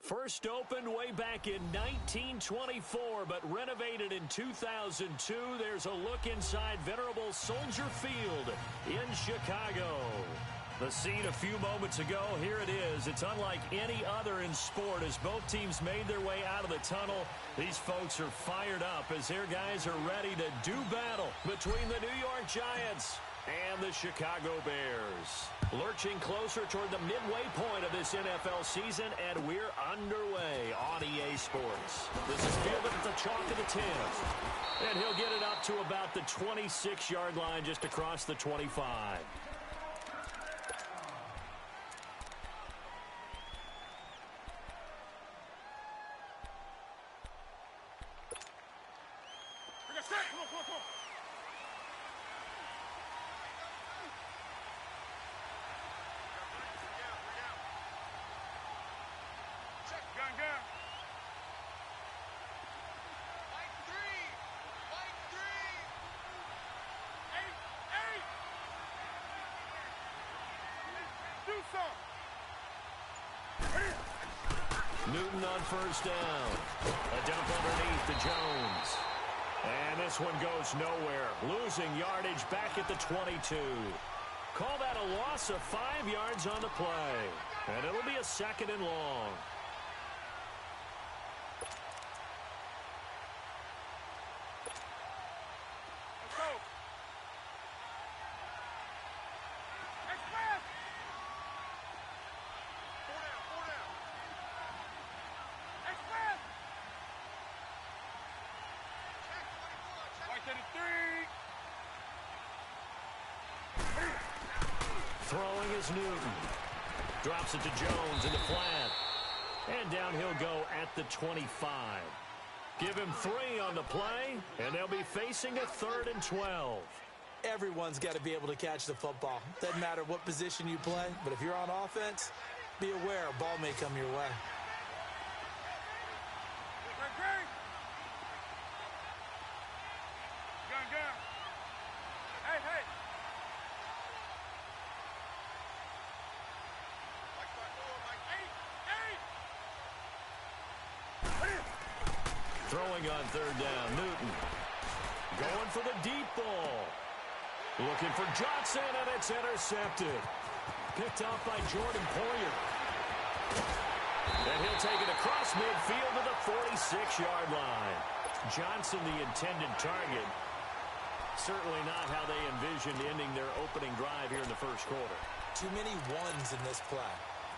First opened way back in 1924, but renovated in 2002. There's a look inside venerable Soldier Field in Chicago. The scene a few moments ago, here it is. It's unlike any other in sport as both teams made their way out of the tunnel. These folks are fired up as their guys are ready to do battle between the New York Giants and the Chicago Bears. Lurching closer toward the midway point of this NFL season, and we're underway on EA Sports. This is fielded at the chalk of the 10. And he'll get it up to about the 26-yard line just across the 25. Newton on first down. A dump underneath to Jones. And this one goes nowhere. Losing yardage back at the 22. Call that a loss of 5 yards on the play. And it'll be a second and long. Throwing is Newton. Drops it to Jones in the flat. And down he'll go at the 25. Give him 3 on the play, and they'll be facing a 3rd and 12. Everyone's got to be able to catch the football. Doesn't matter what position you play, but if you're on offense, be aware a ball may come your way. Throwing on 3rd down, Newton. Going for the deep ball. Looking for Johnson, and it's intercepted. Picked off by Jordan Poyer. And he'll take it across midfield to the 46-yard line. Johnson, the intended target. Certainly not how they envisioned ending their opening drive here in the first quarter. Too many ones in this play.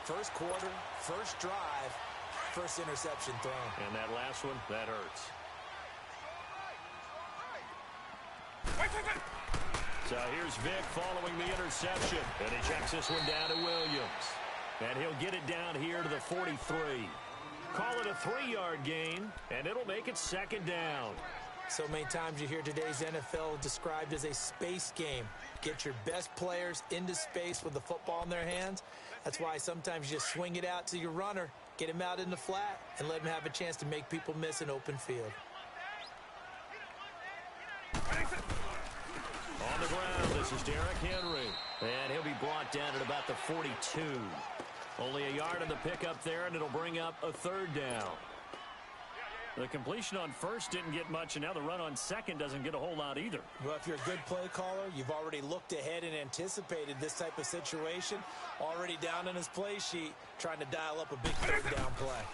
First quarter, first drive, first interception thrown. And that last one, that hurts. So here's Vick following the interception. And he checks this one down to Williams. And he'll get it down here to the 43. Call it a 3-yard gain, and it'll make it 2nd down. So many times you hear today's NFL described as a space game. Get your best players into space with the football in their hands. That's why sometimes you just swing it out to your runner, get him out in the flat, and let him have a chance to make people miss an open field. On the ground, this is Derrick Henry. And he'll be brought down at about the 42. Only a yard on the pickup there, and it'll bring up a 3rd down. The completion on first didn't get much, and now the run on second doesn't get a whole lot either. Well, if you're a good play caller, you've already looked ahead and anticipated this type of situation. Already down in his play sheet, trying to dial up a big 3rd down play.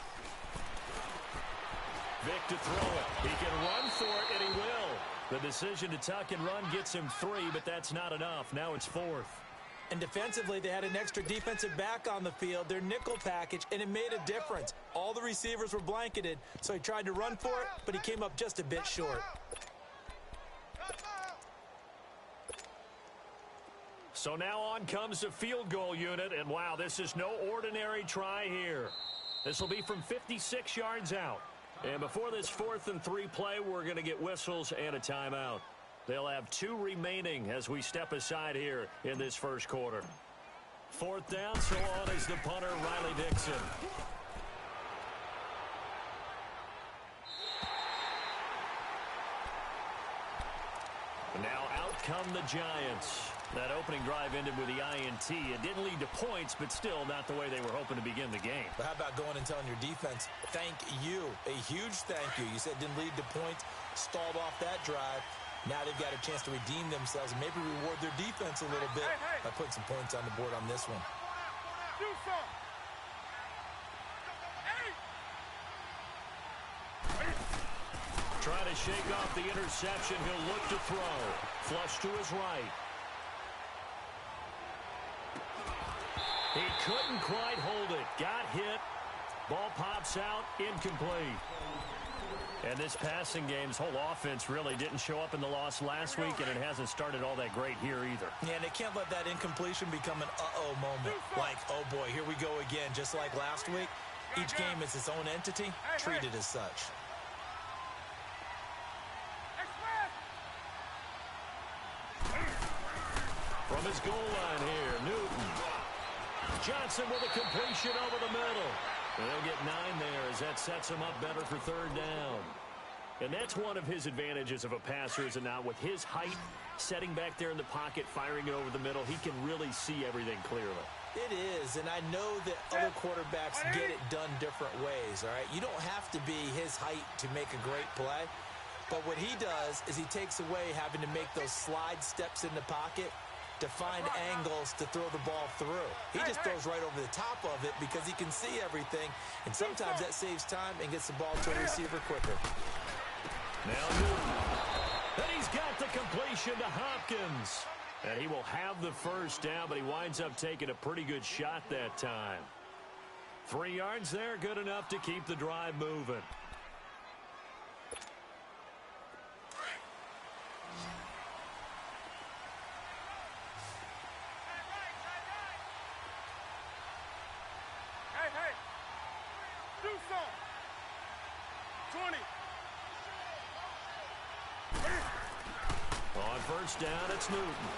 Vick to throw it. He can run for it, and he will. The decision to tuck and run gets him 3, but that's not enough. Now it's 4th. And defensively, they had an extra defensive back on the field, their nickel package, and it made a difference. All the receivers were blanketed, so he tried to run for it, but he came up just a bit short. So now on comes the field goal unit, and wow, this is no ordinary try here. This will be from 56 yards out. And before this 4th and 3 play, we're going to get whistles and a timeout. They'll have 2 remaining as we step aside here in this first quarter. 4th down, so on is the punter, Riley Dixon. Now out come the Giants. That opening drive ended with the INT. It didn't lead to points, but still not the way they were hoping to begin the game. But how about going and telling your defense, thank you, a huge thank you. You said it didn't lead to points, stalled off that drive. Now they've got a chance to redeem themselves and maybe reward their defense a little bit by putting some points on the board on this one. Trying to shake off the interception. He'll look to throw. Flush to his right. He couldn't quite hold it. Got hit. Ball pops out. Incomplete. And this passing game's whole offense really didn't show up in the loss last week, and it hasn't started all that great here either. Yeah, and they can't let that incompletion become an uh-oh moment. Like, oh boy, here we go again, just like last week. Each game is its own entity, treated as such. From his goal line here, Newton. Johnson with a completion over the middle. They'll get 9 there as that sets him up better for third down. And that's one of his advantages of a passer, is it not? With his height, setting back there in the pocket, firing it over the middle, he can really see everything clearly. It is, and I know that other quarterbacks get it done different ways, all right? You don't have to be his height to make a great play. But what he does is he takes away having to make those slide steps in the pocket to find angles to throw the ball through. He just throws right over the top of it because he can see everything, and sometimes that saves time and gets the ball to a receiver quicker. Now Newton. And he's got the completion to Hopkins. And he will have the first down, but he winds up taking a pretty good shot that time. 3 yards there, good enough to keep the drive moving. First down, it's Newton.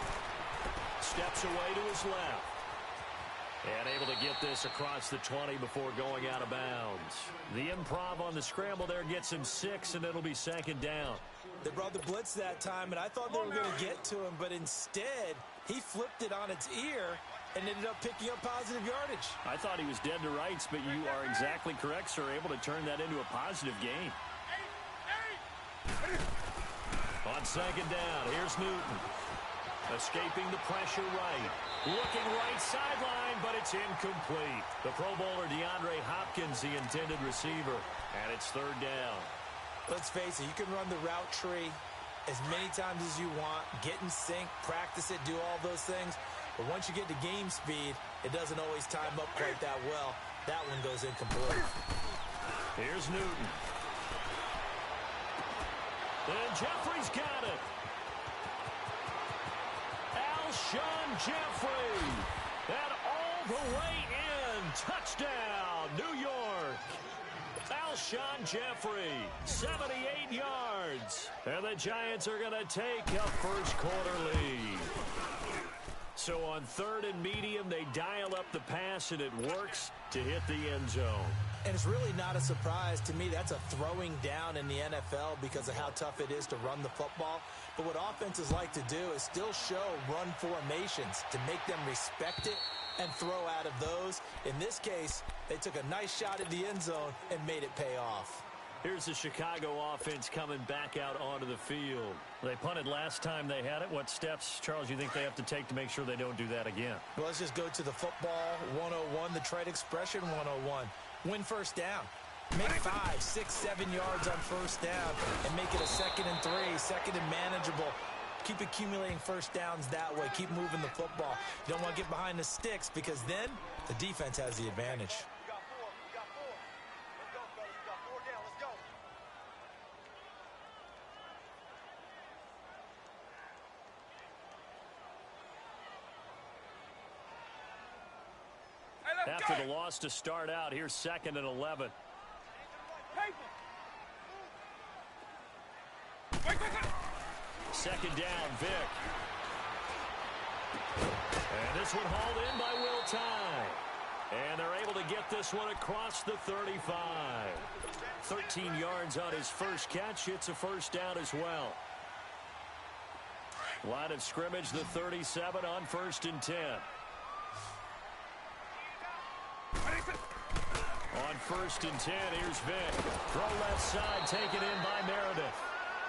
Steps away to his left. And able to get this across the 20 before going out of bounds. The improv on the scramble there gets him 6, and it'll be second down. They brought the blitz that time, and I thought they were going to get to him, but instead, he flipped it on its ear and ended up picking up positive yardage. I thought he was dead to rights, but you are exactly correct, sir. Able to turn that into a positive gain. On second down, here's Newton. Escaping the pressure right. Looking right sideline, but it's incomplete. The Pro Bowler DeAndre Hopkins, the intended receiver. And it's third down. Let's face it, you can run the route tree as many times as you want. Get in sync, practice it, do all those things. But once you get to game speed, it doesn't always time up quite that well. That one goes incomplete. Here's Newton. And Jeffrey's got it. Alshon Jeffrey. And all the way in. Touchdown, New York. Alshon Jeffrey, 78 yards. And the Giants are going to take a first quarter lead. So on third and medium, they dial up the pass, and it works to hit the end zone. And it's really not a surprise to me. That's a throwing down in the NFL because of how tough it is to run the football. But what offenses like to do is still show run formations to make them respect it and throw out of those. In this case, they took a nice shot at the end zone and made it pay off. Here's the Chicago offense coming back out onto the field. They punted last time they had it. What steps, Charles, you think they have to take to make sure they don't do that again? Well, let's just go to the football 101, the trade expression 101. Win first down. Make 5, 6, 7 yards on first down and make it a 2nd and 3, second and manageable. Keep accumulating first downs that way. Keep moving the football. You don't want to get behind the sticks because then the defense has the advantage. After the loss to start out, here's 2nd and 11. Second down, Vick. And this one hauled in by Will Tye. And they're able to get this one across the 35. 13 yards on his first catch. It's a first down as well. Line of scrimmage, the 37 on 1st and 10. On 1st and 10, here's Vick. Throw left side, taken in by Meredith.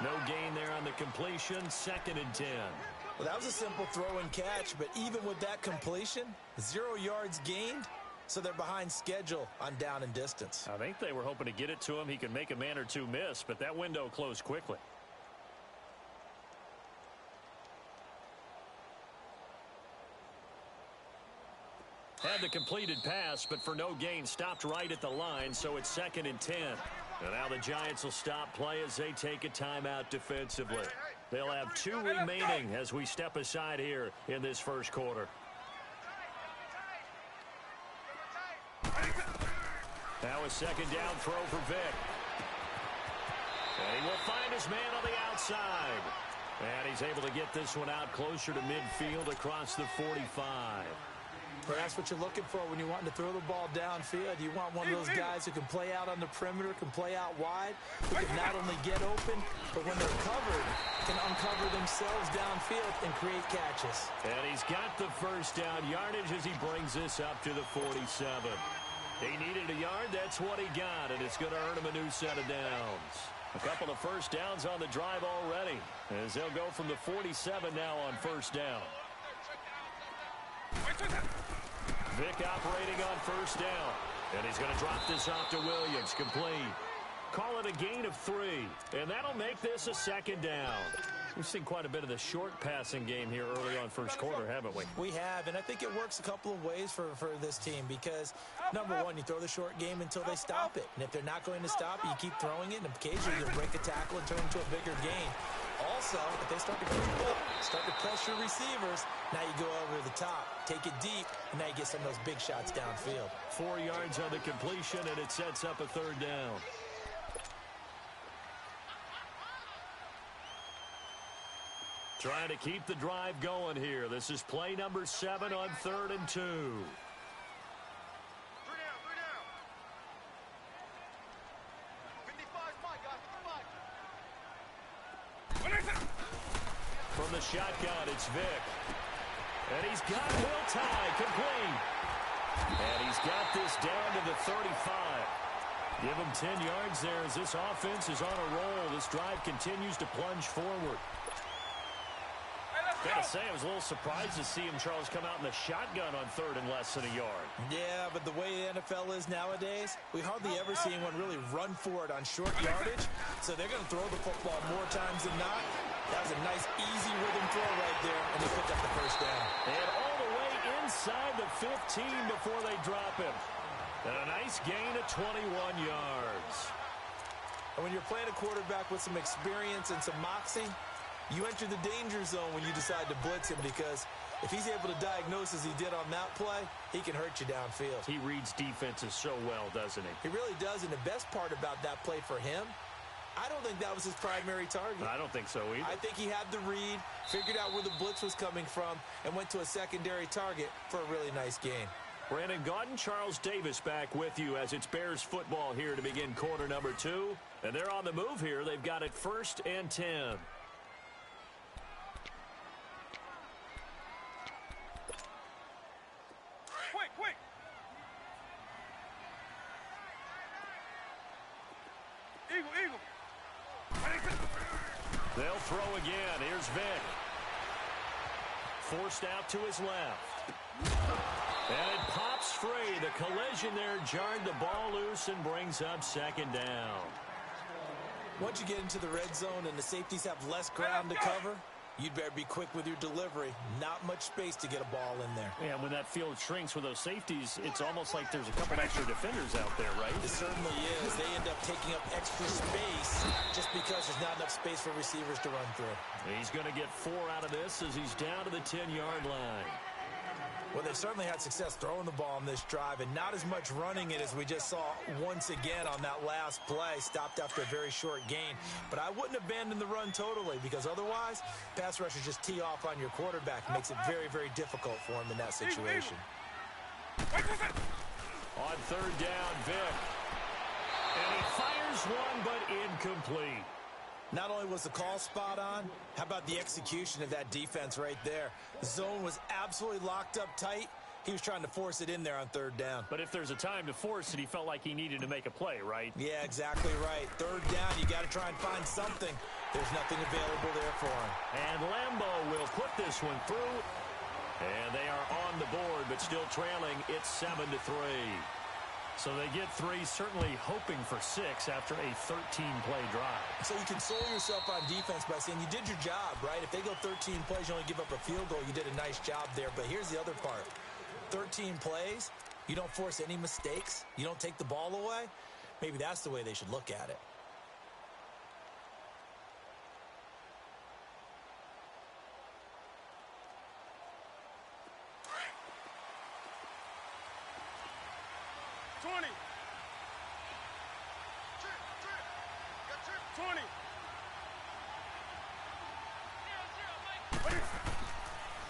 No gain there on the completion, 2nd and 10. Well, that was a simple throw and catch, but even with that completion, 0 yards gained, so they're behind schedule on down and distance. I think they were hoping to get it to him. He could make a man or two miss, but that window closed quickly. Had the completed pass, but for no gain, stopped right at the line, so it's 2nd and 10. And now the Giants will stop play as they take a timeout defensively. They'll have 2 remaining as we step aside here in this first quarter. Now a 2nd down throw for Vick. And he will find his man on the outside. And he's able to get this one out closer to midfield across the 45. Well, that's what you're looking for when you want to throw the ball downfield. You want one of those guys who can play out on the perimeter, can play out wide, who can not only get open, but when they're covered, can uncover themselves downfield and create catches. And he's got the first down yardage as he brings this up to the 47. He needed a yard, that's what he got, and it's going to earn him a new set of downs. A couple of first downs on the drive already, as they'll go from the 47 now on 1st down. Vick operating on 1st down. And he's going to drop this off to Williams. Complete. Call it a gain of 3. And that'll make this a 2nd down. We've seen quite a bit of the short passing game here early on first quarter, haven't we? We have, and I think it works a couple of ways for this team because, number one, you throw the short game until they stop it. And if they're not going to stop it, you keep throwing it, and occasionally you break a tackle and turn it into a bigger gain. Also, if they start to creep up, start to pressure receivers, now you go over the top, take it deep, and now you get some of those big shots downfield. 4 yards on the completion, and it sets up a 3rd down. Trying to keep the drive going here. This is play number 7 on 3rd and 2. From the shotgun, it's Vick. And he's got Will Tye complete. And he's got this down to the 35. Give him 10 yards there as this offense is on a roll. This drive continues to plunge forward. Gotta say, I was a little surprised to see him, Charles, come out in the shotgun on 3rd and less than a yard. Yeah, but the way the NFL is nowadays, we hardly ever see anyone really run for it on short yardage. So they're going to throw the football more times than not. That was a nice, easy rhythm throw right there, and they picked up the 1st down. And all the way inside the 15 before they drop him. And a nice gain of 21 yards. And when you're playing a quarterback with some experience and some moxie, you enter the danger zone when you decide to blitz him because if he's able to diagnose as he did on that play, he can hurt you downfield. He reads defenses so well, doesn't he? He really does, and the best part about that play for him, I don't think that was his primary target. I don't think so either. I think he had the read, figured out where the blitz was coming from, and went to a secondary target for a really nice gain. Brandon Gaudin, Charles Davis back with you as it's Bears football here to begin quarter number 2. And they're on the move here. They've got it 1st and 10. Quick! Eagle! They'll throw again. Here's Vick. Forced out to his left. And it pops free. The collision there jarred the ball loose and brings up 2nd down. Once you get into the red zone and the safeties have less ground to cover, you'd better be quick with your delivery. Not much space to get a ball in there. Yeah, when that field shrinks with those safeties, it's almost like there's a couple extra defenders out there, right? It certainly is. They end up taking up extra space just because there's not enough space for receivers to run through. He's going to get 4 out of this as he's down to the 10-yard line. Well, they've certainly had success throwing the ball on this drive, and not as much running it as we just saw once again on that last play. Stopped after a very short gain. But I wouldn't abandon the run totally, because otherwise, pass rushers just tee off on your quarterback. Makes it very, very difficult for him in that situation. On 3rd down, Vick. And he fires one, but incomplete. Not only was the call spot on, how about the execution of that defense right there? The zone was absolutely locked up tight. He was trying to force it in there on third down. But if there's a time to force it, he felt like he needed to make a play, right? Yeah, exactly right. Third down, you got to try and find something. There's nothing available there for him. And Lambeau will put this one through. And they are on the board, but still trailing. It's 7-3. So they get 3, certainly hoping for 6 after a 13-play drive. So you console yourself on defense by saying you did your job, right? If they go 13 plays, you only give up a field goal, you did a nice job there. But here's the other part. 13 plays, you don't force any mistakes, you don't take the ball away. Maybe that's the way they should look at it.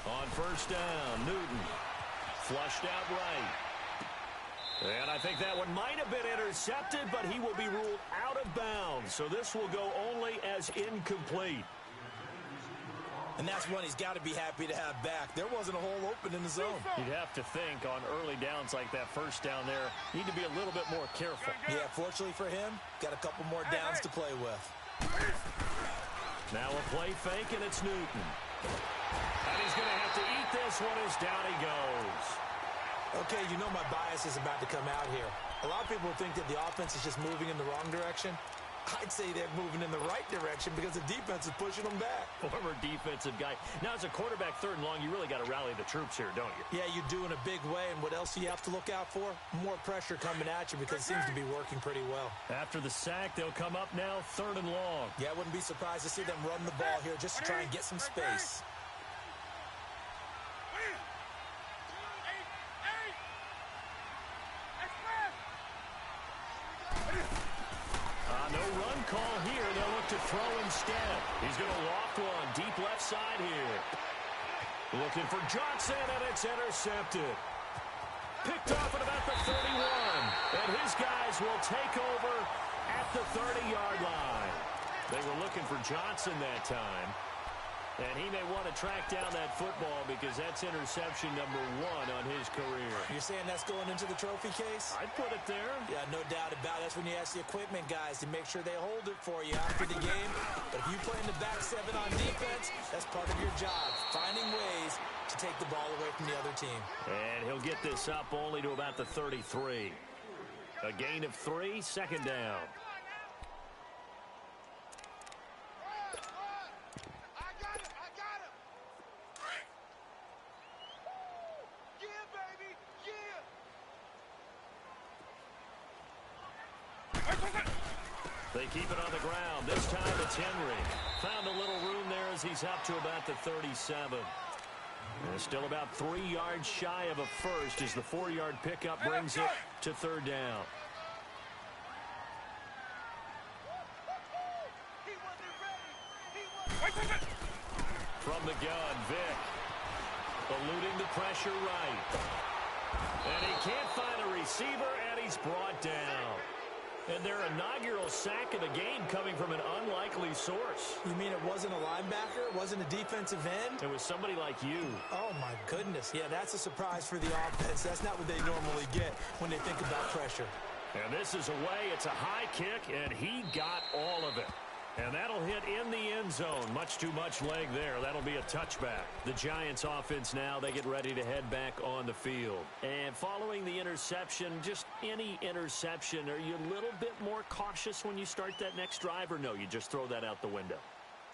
On first down, Newton flushed out right. And I think that one might have been intercepted, but he will be ruled out of bounds. So this will go only as incomplete. And that's one he's got to be happy to have back. There wasn't a hole open in the zone. You'd have to think on early downs like that first down there, need to be a little bit more careful. Yeah, fortunately for him, got a couple more downs to play with. Now a play fake, and it's Newton. And he's going to have to eat this one as down he goes. Okay, you know my bias is about to come out here. A lot of people think that the offense is just moving in the wrong direction. I'd say they're moving in the right direction because the defense is pushing them back. Former defensive guy. Now, as a quarterback, third and long, you really got to rally the troops here, don't you? Yeah, you do in a big way. And what else do you have to look out for? More pressure coming at you because it seems to be working pretty well. After the sack, they'll come up now third and long. Yeah, I wouldn't be surprised to see them run the ball here just to try and get some space. No run call here. They'll look to throw instead. He's going to loft one deep left side here. Looking for Johnson, and it's intercepted. Picked off at about the 31. And his guys will take over at the 30-yard line. They were looking for Johnson that time. And he may want to track down that football because that's interception number 1 on his career. You're saying that's going into the trophy case? I'd put it there. Yeah, no doubt about it. That's when you ask the equipment guys to make sure they hold it for you after the game. But if you play in the back 7 on defense, that's part of your job, finding ways to take the ball away from the other team. And he'll get this up only to about the 33. A gain of 3, second down. They keep it on the ground. This time it's Henry. Found a little room there as he's up to about the 37. And still about 3 yards shy of a first as the 4-yard pickup brings it to third down. From the gun, Vick. Eluding the pressure right. And he can't find a receiver, and he's brought down. And their inaugural sack of the game coming from an unlikely source. You mean it wasn't a linebacker? It wasn't a defensive end? It was somebody like you. Oh, my goodness. Yeah, that's a surprise for the offense. That's not what they normally get when they think about pressure. And this is away. It's a high kick, and he got all of it. And that'll hit in the end zone. Much too much leg there. That'll be a touchback. The Giants offense now, they get ready to head back on the field. And following the interception, just any interception, are you a little bit more cautious when you start that next drive, or no, you just throw that out the window?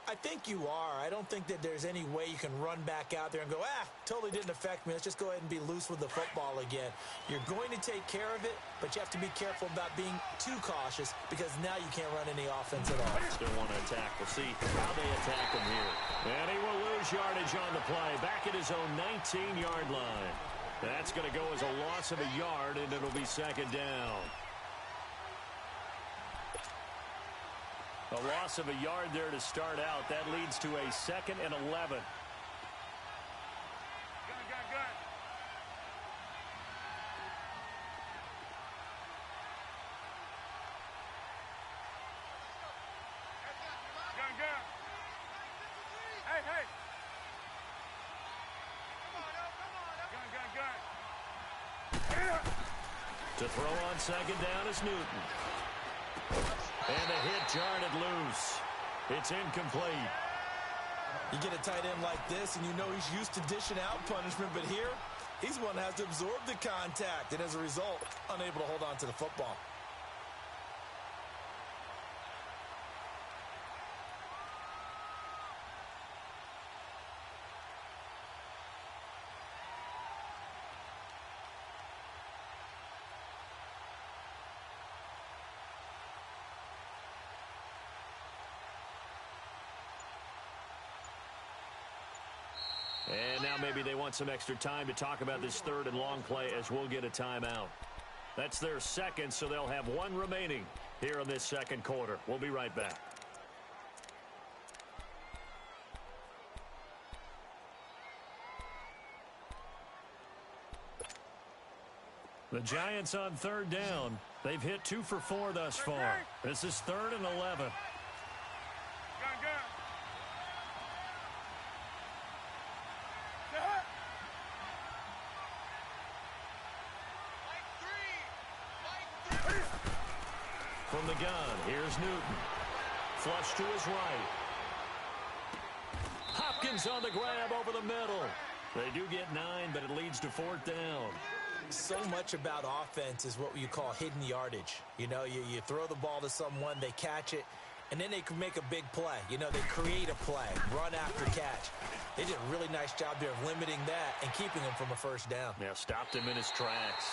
I think you are. I don't think that there's any way you can run back out there and go, totally didn't affect me. Let's just go ahead and be loose with the football again. You're going to take care of it, but you have to be careful about being too cautious because now you can't run any offense at all. Still want to attack. We'll see how they attack him here. And he will lose yardage on the play. Back at his own 19-yard line. That's going to go as a loss of a yard, and it'll be second down. A loss of a yard there to start out. That leads to a 2nd and 11. To throw on second down is Newton. And a hit jarred it loose. It's incomplete. You get a tight end like this, and you know he's used to dishing out punishment, but here, he's one that has to absorb the contact, and as a result, unable to hold on to the football. And now maybe they want some extra time to talk about this third and long play as we'll get a timeout. That's their second, so they'll have one remaining here in this second quarter. We'll be right back. The Giants on third down. They've hit 2 for 4 thus far. This is 3rd and 11. Gun. From the gun, here's Newton. Flush to his right. Hopkins on the grab over the middle. They do get 9, but it leads to 4th down. So much about offense is what you call hidden yardage. You know, you throw the ball to someone, they catch it, and then they can make a big play. You know, they create a play, run after catch. They did a really nice job there of limiting that and keeping him from a first down. Yeah, stopped him in his tracks.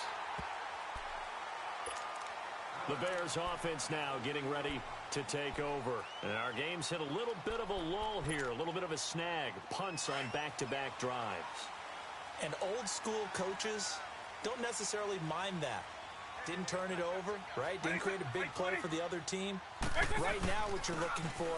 The Bears offense now getting ready to take over. And our game's hit a little bit of a lull here, a little bit of a snag. Punts on back-to-back drives. And old school coaches don't necessarily mind that. Didn't turn it over, right? Didn't create a big play for the other team. Right now what you're looking for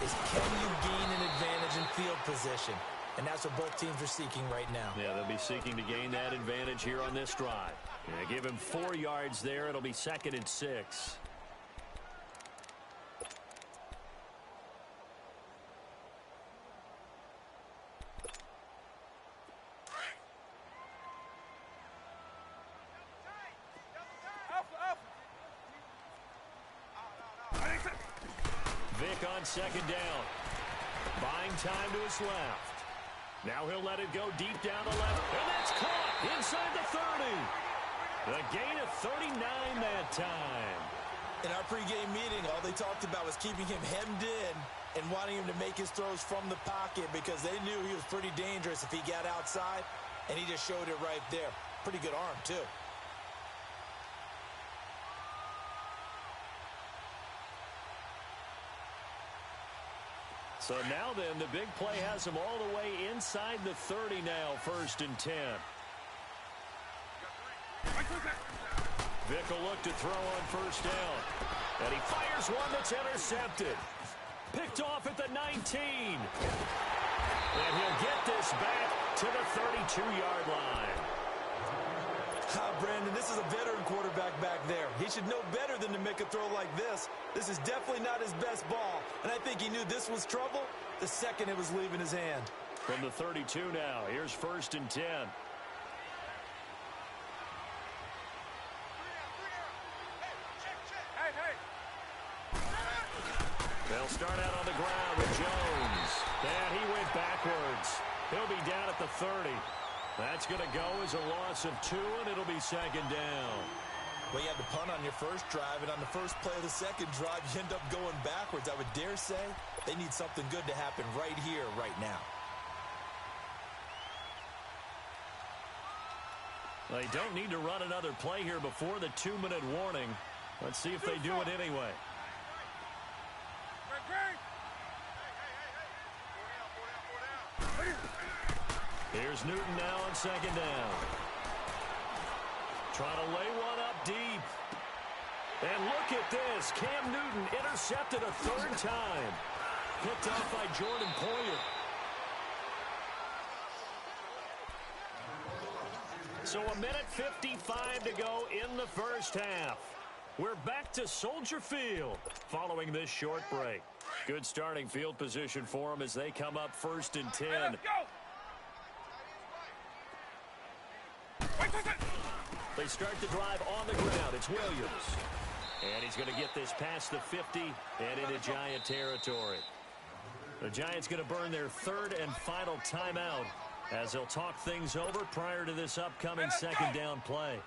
is can you gain an advantage in field position? And that's what both teams are seeking right now. Yeah, they'll be seeking to gain that advantage here on this drive. Yeah, give him 4 yards there. It'll be 2nd and 6. Vic on second down. Buying time to his left. Now he'll let it go deep down the left. And that's caught inside the 30. The gain of 39 that time. In our pregame meeting, all they talked about was keeping him hemmed in and wanting him to make his throws from the pocket because they knew he was pretty dangerous if he got outside, and he just showed it right there. Pretty good arm, too. So now then, the big play has him all the way inside the 30 now, 1st and 10. Vic will look to throw on 1st down. And he fires one that's intercepted. Picked off at the 19. And he'll get this back to the 32-yard line. Brandon, this is a veteran quarterback back there. He should know better than to make a throw like this. This is definitely not his best ball. And I think he knew this was trouble the second it was leaving his hand. From the 32 now, here's 1st and 10. They'll start out on the ground with Jones. And he went backwards. He'll be down at the 30. That's going to go as a loss of 2, and it'll be 2nd down. Well, you had to punt on your first drive, and on the first play of the second drive, you end up going backwards. I would dare say they need something good to happen right here, right now. They don't need to run another play here before the 2-minute warning. Let's see if they do it anyway. Here's Newton now on 2nd down. Trying to lay one up deep. And look at this. Cam Newton intercepted a 3rd time. Picked off by Jordan Poyer. So 1:55 to go in the first half. We're back to Soldier Field following this short break. Good starting field position for them as they come up 1st and 10. They start the drive on the ground. It's Williams. And he's going to get this past the 50 and into Giant territory. The Giants going to burn their third and final timeout as they'll talk things over prior to this upcoming second down play.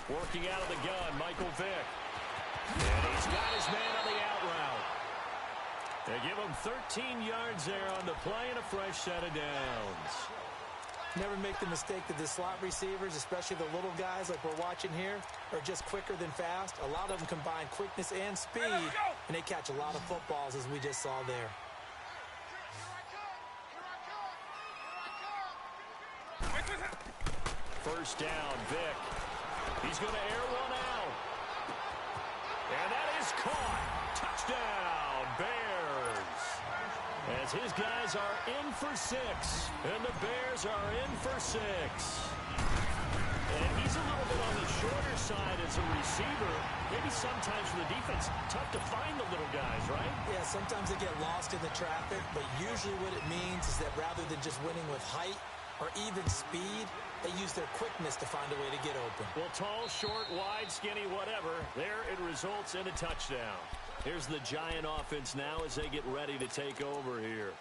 Working out of the gun, Michael Vick. And he's got his man on the out route. They give him 13 yards there on the play and a fresh set of downs. Never make the mistake that the slot receivers, especially the little guys like we're watching here, are just quicker than fast. A lot of them combine quickness and speed, and they catch a lot of footballs, as we just saw there. First down, Vick. He's going to air one out. And that is caught. Touchdown, Bears. As his guys are in for 6. And the Bears are in for 6. And he's a little bit on the shorter side as a receiver. Maybe sometimes for the defense, tough to find the little guys, right? Yeah, sometimes they get lost in the traffic, but usually what it means is that rather than just winning with height or even speed, they use their quickness to find a way to get open. Well, tall, short, wide, skinny, whatever, there it results in a touchdown. Here's the Giant offense now as they get ready to take over here.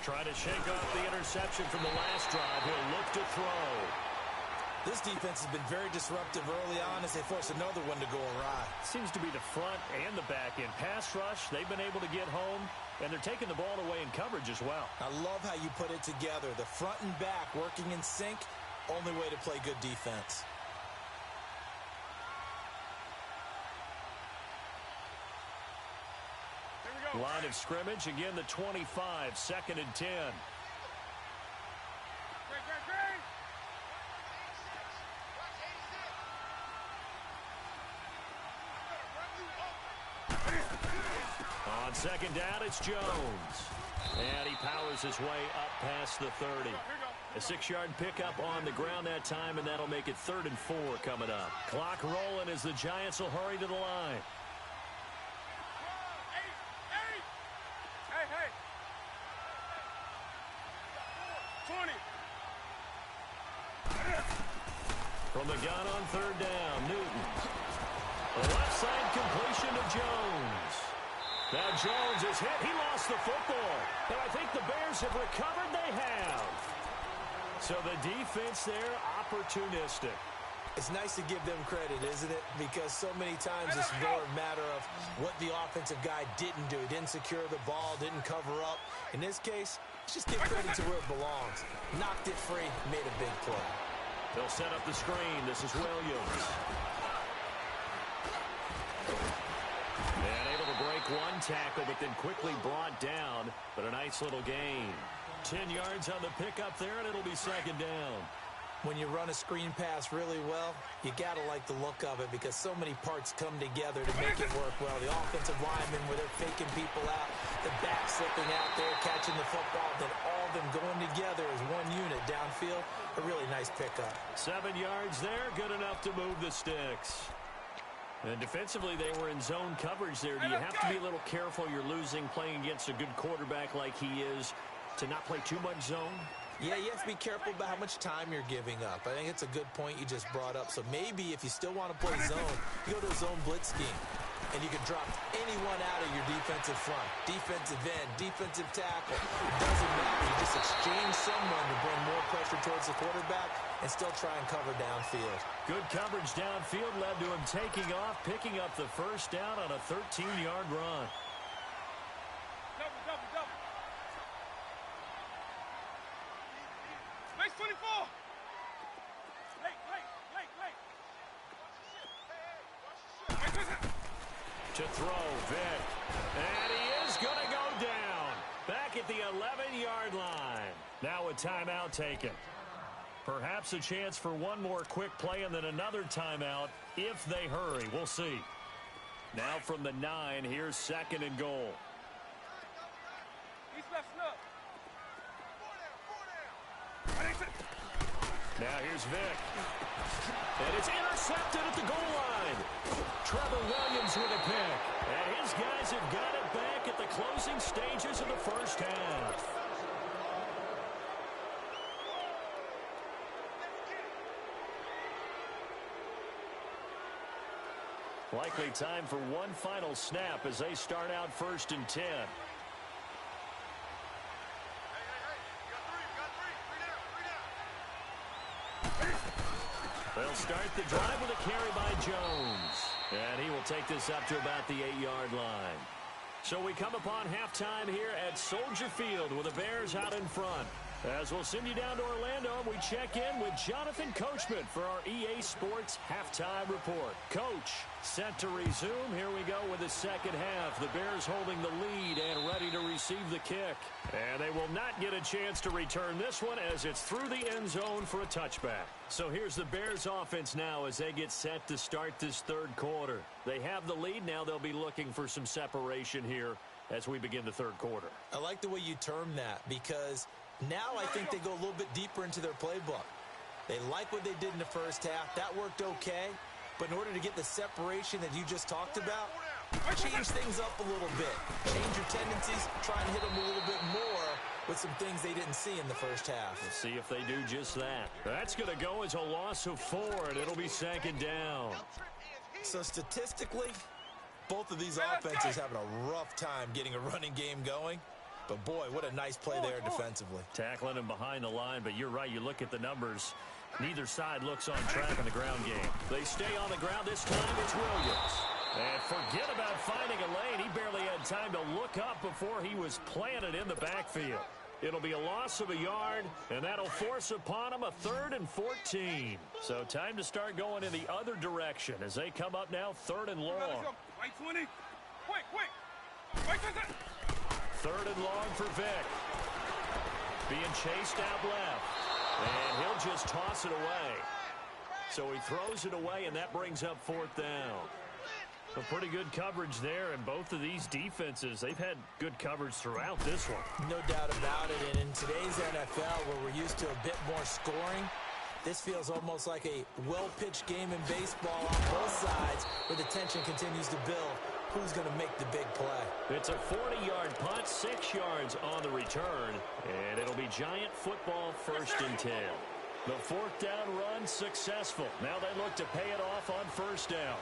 Try to shake off the interception from the last drive. He'll look to throw. This defense has been very disruptive early on as they force another one to go awry. Seems to be the front and the back end. Pass rush, they've been able to get home, and they're taking the ball away in coverage as well. I love how you put it together. The front and back working in sync, only way to play good defense. Line of scrimmage, again the 25, 2nd and 10. On second down, it's Jones. And he powers his way up past the 30. A 6-yard pickup on the ground that time, and that'll make it 3rd and 4 coming up. Clock rolling as the Giants will hurry to the line. From the gun on 3rd down, Newton. The left side completion to Jones. Now Jones is hit. He lost the football. And I think the Bears have recovered. They have. So the defense there, opportunistic. It's nice to give them credit, isn't it? Because so many times it's more a matter of what the offensive guy didn't do. He didn't secure the ball, didn't cover up. In this case, just give credit to where it belongs. Knocked it free, made a big play. They'll set up the screen. This is Williams. And able to break one tackle, but then quickly brought down. But a nice little gain. 10 yards on the pickup there, and it'll be 2nd down. When you run a screen pass really well, you got to like the look of it because so many parts come together to make it work well. The offensive linemen where they're faking people out, the back slipping out there, catching the football, then all of them going together as one unit downfield. A really nice pickup. 7 yards there, good enough to move the sticks. And defensively, they were in zone coverage there. Do you have to be a little careful you're losing playing against a good quarterback like he is to not play too much zone? Yeah, you have to be careful about how much time you're giving up. I think it's a good point you just brought up. So maybe if you still want to play zone, you go to a zone blitz scheme. And you can drop anyone out of your defensive front. Defensive end, defensive tackle. It doesn't matter. You just exchange someone to bring more pressure towards the quarterback and still try and cover downfield. Good coverage downfield led to him taking off, picking up the first down on a 13-yard run. Double. Base 24. To throw, Vick. And he is going to go down. Back at the 11-yard line. Now a timeout taken. Perhaps a chance for one more quick play and then another timeout if they hurry. We'll see. Now from the 9, here's 2nd and goal. He's messing up. Now here's Vic. And it's intercepted at the goal line. Trevor Williams with a pick. And his guys have got it back at the closing stages of the first half. Likely time for one final snap as they start out 1st and 10. They'll start the drive with a carry by Jones. And he will take this up to about the 8-yard line. So we come upon halftime here at Soldier Field with the Bears out in front. As we'll send you down to Orlando, and we check in with Jonathan Coachman for our EA Sports Halftime Report. Coach, set to resume. Here we go with the second half. The Bears holding the lead and ready to receive the kick. And they will not get a chance to return this one as it's through the end zone for a touchback. So here's the Bears offense now as they get set to start this third quarter. They have the lead. Now they'll be looking for some separation here as we begin the third quarter. I like the way you term that because now I think they go a little bit deeper into their playbook. They like what they did in the first half. That worked okay. But in order to get the separation that you just talked about, change things up a little bit. Change your tendencies. Try and hit them a little bit more with some things they didn't see in the first half. We'll see if they do just that. That's going to go as a loss of 4, and it'll be 2nd down. So statistically, both of these offenses having a rough time getting a running game going. But, boy, what a nice play there defensively. Tackling him behind the line, but you're right. You look at the numbers. Neither side looks on track in the ground game. They stay on the ground. This time it's Williams. And forget about finding a lane. He barely had time to look up before he was planted in the backfield. It'll be a loss of a yard, and that'll force upon him a 3rd and 14. So time to start going in the other direction as they come up now 3rd and long. Right 20. Quick. Right 20. 3rd and long for Vic. Being chased out left. And he'll just toss it away. So he throws it away, and that brings up 4th down. A pretty good coverage there, and both of these defenses, they've had good coverage throughout this one. No doubt about it, and in today's NFL, where we're used to a bit more scoring, this feels almost like a well-pitched game in baseball on both sides, where the tension continues to build. Who's going to make the big play? It's a 40-yard punt, 6 yards on the return, and it'll be Giant football 1st and 10. The 4th down run successful. Now they look to pay it off on 1st down.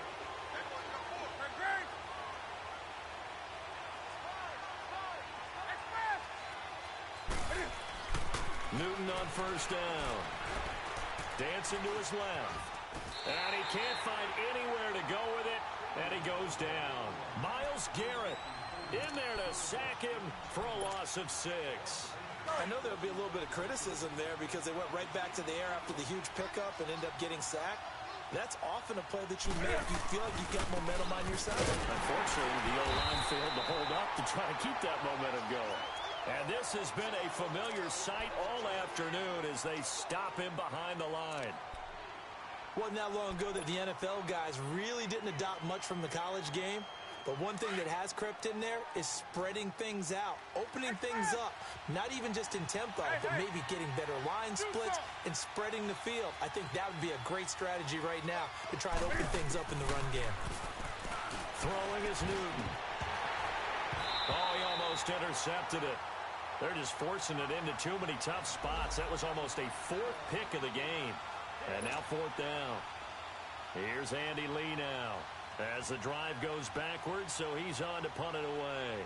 Newton on 1st down. Dancing to his left. And he can't find anywhere to go with it. And he goes down. Myles Garrett in there to sack him for a loss of 6. I know there'll be a little bit of criticism there because they went right back to the air after the huge pickup and end up getting sacked. That's often a play that you make. You feel like you've got momentum on your side. Unfortunately, the O-line failed to hold up to try to keep that momentum going. And this has been a familiar sight all afternoon as they stop him behind the line. Wasn't that long ago that the NFL guys really didn't adopt much from the college game. But one thing that has crept in there is spreading things out, opening things up, not even just in tempo, but maybe getting better line splits and spreading the field. I think that would be a great strategy right now to try to open things up in the run game. Throwing is Newton. Oh, he almost intercepted it. They're just forcing it into too many tough spots. That was almost a 4th pick of the game. And now 4th down. Here's Andy Lee now as the drive goes backwards, so he's on to punt it away.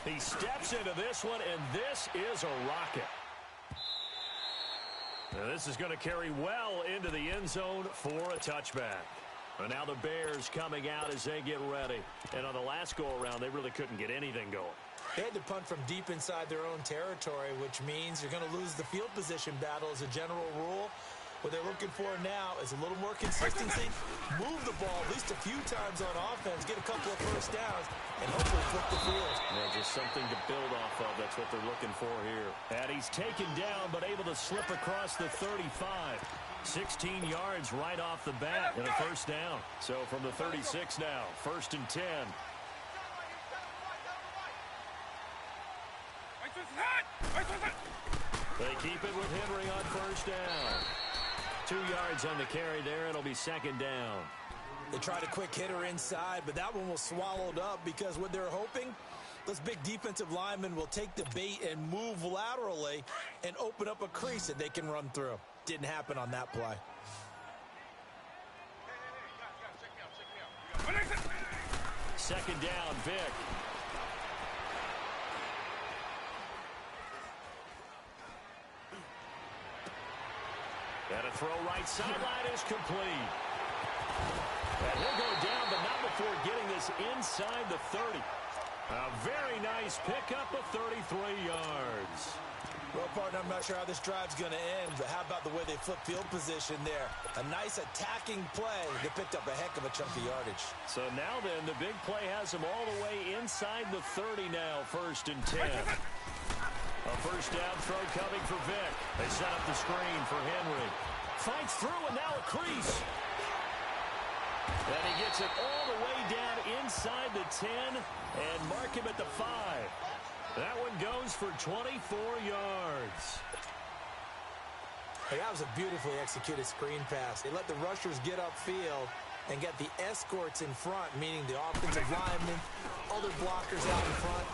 He steps into this one, and this is a rocket. Now this is going to carry well into the end zone for a touchback. And now the Bears coming out as they get ready. And on the last go-around, they really couldn't get anything going. They had to punt from deep inside their own territory, which means you're going to lose the field position battle as a general rule. What they're looking for now is a little more consistency, move the ball at least a few times on offense, get a couple of first downs, and hopefully flip the field. Yeah, just something to build off of. That's what they're looking for here. And he's taken down, but able to slip across the 35. 16 yards right off the bat and a first down. So from the 36 now, 1st and 10. They keep it with Henry on first down. 2 yards on the carry there. It'll be 2nd down. They tried a quick hitter inside, but that one was swallowed up because what they're hoping, those big defensive linemen will take the bait and move laterally and open up a crease that they can run through. Didn't happen on that play. Second down, Vic. And a throw right sideline is complete. And he'll go down, but not before getting this inside the 30. A very nice pickup of 33 yards. Well, partner, I'm not sure how this drive's going to end, but how about the way they flip field position there? A nice attacking play. They picked up a heck of a chunk of yardage. So now then, the big play has them all the way inside the 30 now, 1st and 10. A first down throw coming for Vic. They set up the screen for Henry. Fights through, and now a crease. And he gets it all the way down inside the 10 and mark him at the 5. That one goes for 24 yards. Hey, that was a beautifully executed screen pass. They let the rushers get upfield and get the escorts in front, meaning the offensive linemen, other blockers out in front.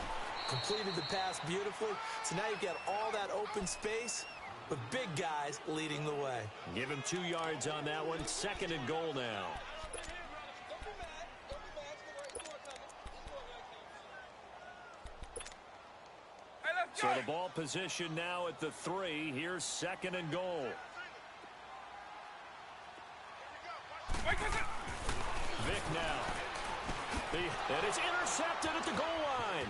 Completed the pass beautifully. So now you've got all that open space with big guys leading the way. Give him 2 yards on that one. 2nd and goal now. So the ball position now at the 3. Here's 2nd and goal. Vic now. And it's intercepted at the goal line.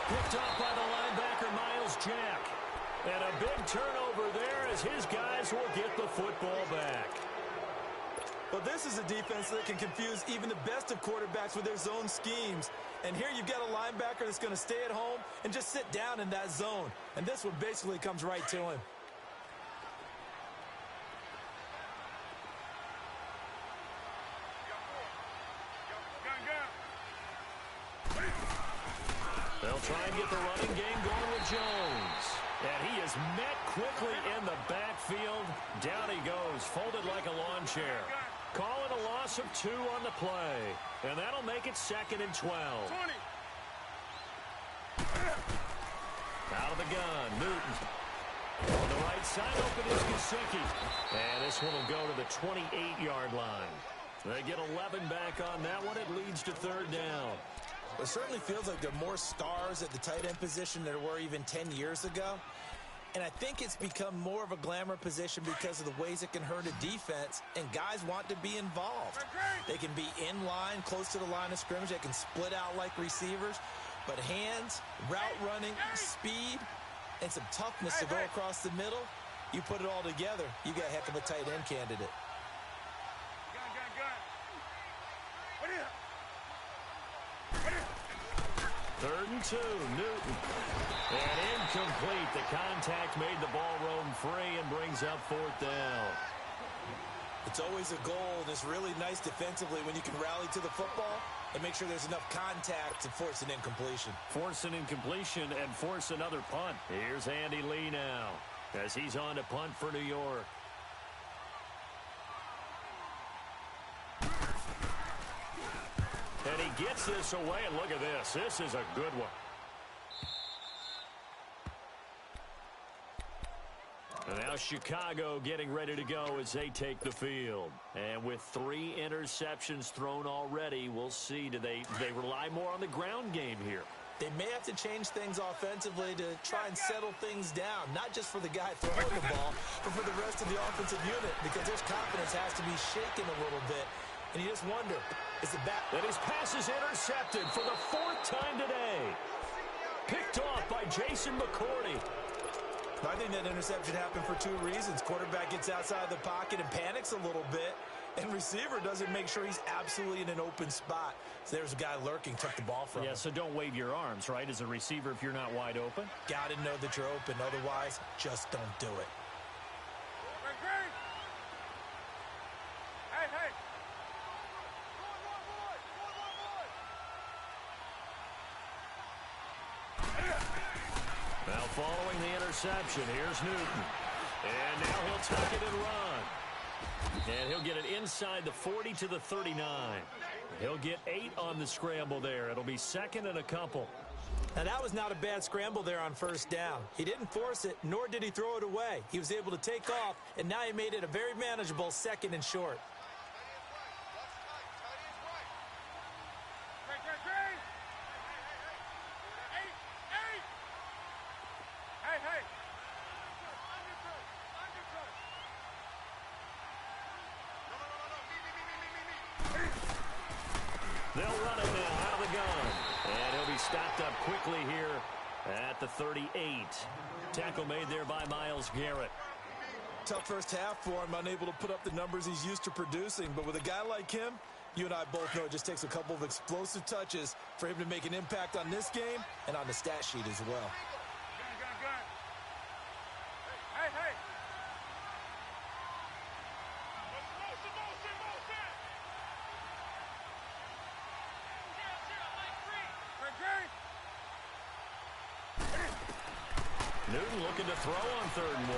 Picked off by the linebacker, Miles Jack. And a big turnover there as his guys will get the football back. Well, this is a defense that can confuse even the best of quarterbacks with their zone schemes. And here you've got a linebacker that's going to stay at home and just sit down in that zone. And this one basically comes right to him. They'll try and get the running game going with Jones. And he is met quickly in the backfield. Down he goes, folded like a lawn chair. Call it a loss of 2 on the play. And that'll make it 2nd and 12. 20. Out of the gun, Newton. On the right side, open is Gesicki. And this one will go to the 28-yard line. They get 11 back on that one. It leads to 3rd down. It certainly feels like there are more stars at the tight end position than there were even 10 years ago. And I think it's become more of a glamour position because of the ways it can hurt a defense, and guys want to be involved. They can be in line, close to the line of scrimmage. They can split out like receivers. But hands, route running, speed, and some toughness to go across the middle, you put it all together, you got a heck of a tight end candidate. Third and 2, Newton. And incomplete. The contact made the ball roam free and brings up 4th down. It's always a goal, and it's really nice defensively when you can rally to the football and make sure there's enough contact to force an incompletion. Force an incompletion and force another punt. Here's Andy Lee now as he's on to punt for New York. And he gets this away, and look at this. This is a good one. And now Chicago getting ready to go as they take the field. And with 3 interceptions thrown already, we'll see. Do they rely more on the ground game here? They may have to change things offensively to try and settle things down, not just for the guy throwing the ball, but for the rest of the offensive unit, because their confidence has to be shaken a little bit. And you just wonder, is the back... And his pass is intercepted for the 4th time today. Picked Jason McCourty. I think that interception happened for two reasons. Quarterback gets outside the pocket and panics a little bit, and receiver doesn't make sure he's absolutely in an open spot. So there's a guy lurking, took the ball from him. Yeah, so don't wave your arms, right, as a receiver if you're not wide open. Got to know that you're open. Otherwise, just don't do it. Hey, hey. Now following the interception, here's Newton. And now he'll tuck it and run. And he'll get it inside the 40 to the 39. He'll get 8 on the scramble there. It'll be second and a couple. Now, that was not a bad scramble there on first down. He didn't force it, nor did he throw it away. He was able to take off, and now he made it a very manageable second and short. They'll run it now out of the gun. And he'll be stopped up quickly here at the 38. Tackle made there by Myles Garrett. Tough first half for him, unable to put up the numbers he's used to producing. But with a guy like him, you and I both know it just takes a couple of explosive touches for him to make an impact on this game and on the stat sheet as well. Hey, hey. Newton looking to throw on 3rd and 1.